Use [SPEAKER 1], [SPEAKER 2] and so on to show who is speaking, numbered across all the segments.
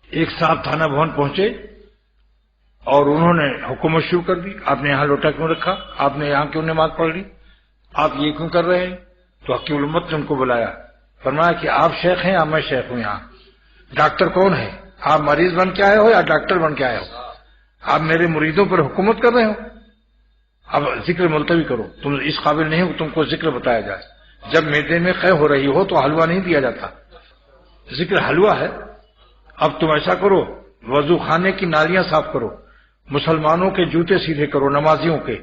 [SPEAKER 1] ایک صاحب تھانہ بھون پہنچے اور انہوں نے حکومت شروع کر دی، آپ نے یہاں لوٹا کیوں رکھا، آپ نے یہاں کیوں نماز پڑھ لی، آپ یہ کیوں کر رہے ہیں؟ تو حکیم الامت نے ان کو بلایا، فرمایا کہ آپ شیخ ہیں یا میں شیخ ہوں؟ یہاں ڈاکٹر کون ہے؟ آپ مریض بن کے آئے ہو یا ڈاکٹر بن کے آئے ہو؟ آپ میرے مریدوں پر حکومت کر رہے ہو؟ اب ذکر ملتوی کرو، تم اس قابل نہیں ہو تم کو ذکر بتایا جائے۔ جب معدے میں قے ہو رہی ہو تو حلوہ نہیں دیا جاتا، ذکر حلوہ ہے۔ اب تم ایسا کرو، وضو خانے کی نالیاں صاف کرو، مسلمانوں کے جوتے سیدھے کرو، نمازیوں کے،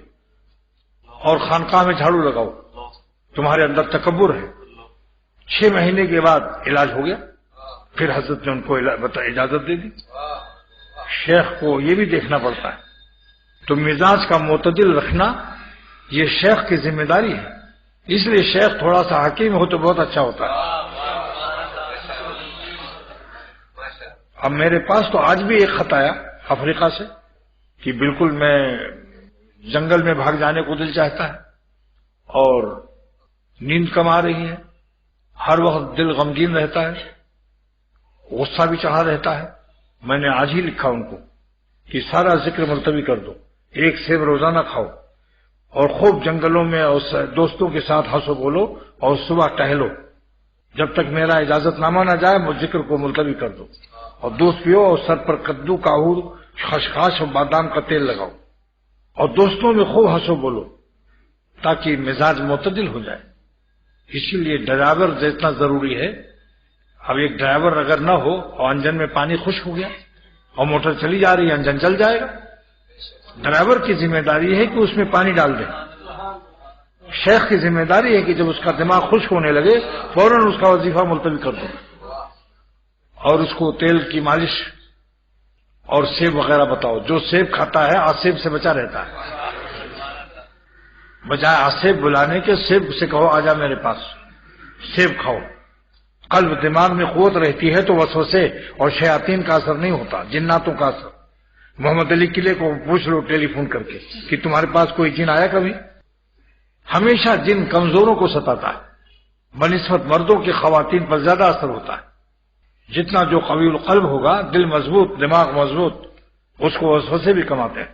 [SPEAKER 1] اور خانقاہ میں جھاڑو لگاؤ، تمہارے اندر تکبر ہے۔ 6 مہینے کے بعد علاج ہو گیا، پھر حضرت نے ان کو اجازت دے دی۔ شیخ کو یہ بھی دیکھنا پڑتا ہے، تو مزاج کا معتدل رکھنا یہ شیخ کی ذمہ داری ہے، اس لیے شیخ تھوڑا سا حکیم ہو تو بہت اچھا ہوتا ہے۔ اب میرے پاس تو آج بھی ایک خط آیا افریقہ سے کہ بالکل میں جنگل میں بھاگ جانے کو دل چاہتا ہے اور نیند کم آ رہی ہے، ہر وقت دل غمگین رہتا ہے، غصہ بھی چڑھا رہتا ہے۔ میں نے آج ہی لکھا ان کو کہ سارا ذکر ملتوی کر دو، 1 سیب روزانہ کھاؤ، اور خوب جنگلوں میں اور دوستوں کے ساتھ ہنسو بولو، اور صبح ٹہلو، جب تک میرا اجازت نامہ نہ جائے وہ ذکر کو ملتوی کر دو، اور دودھ پیو، اور سر پر کدو، کاہور، خشخاش اور بادام کا تیل لگاؤ، اور دوستوں میں خوب ہنسو بولو تاکہ مزاج معتدل ہو جائے۔ اسی لیے ڈرائیور جتنا ضروری ہے۔ اب ایک ڈرائیور اگر نہ ہو اور انجن میں پانی خشک ہو گیا اور موٹر چلی جا رہی ہے، انجن چل جائے گا۔ ڈرائیور کی ذمہ داری ہے کہ اس میں پانی ڈال دے، شیخ کی ذمہ داری ہے کہ جب اس کا دماغ خشک ہونے لگے فوراً اس کا وظیفہ ملتوی کر دو، اور اس کو تیل کی مالش اور سیب وغیرہ بتاؤ۔ جو سیب کھاتا ہے آسیب سے بچا رہتا ہے، بجائے آسیب بلانے کے سیب سے کہو آجا میرے پاس، سیب کھاؤ۔ قلب دماغ میں قوت رہتی ہے تو وسوسے اور شیاطین کا اثر نہیں ہوتا، جناتوں کا اثر۔ محمد علی قلعے کو پوچھ لو ٹیلی فون کر کے کہ تمہارے پاس کوئی جن آیا کبھی؟ ہمیشہ جن کمزوروں کو ستاتا ہے، بنسبت مردوں کے خواتین پر زیادہ اثر ہوتا ہے۔ جتنا جو قوی القلب ہوگا، دل مضبوط، دماغ مضبوط، اس کو وسوسے بھی کم آتے ہیں۔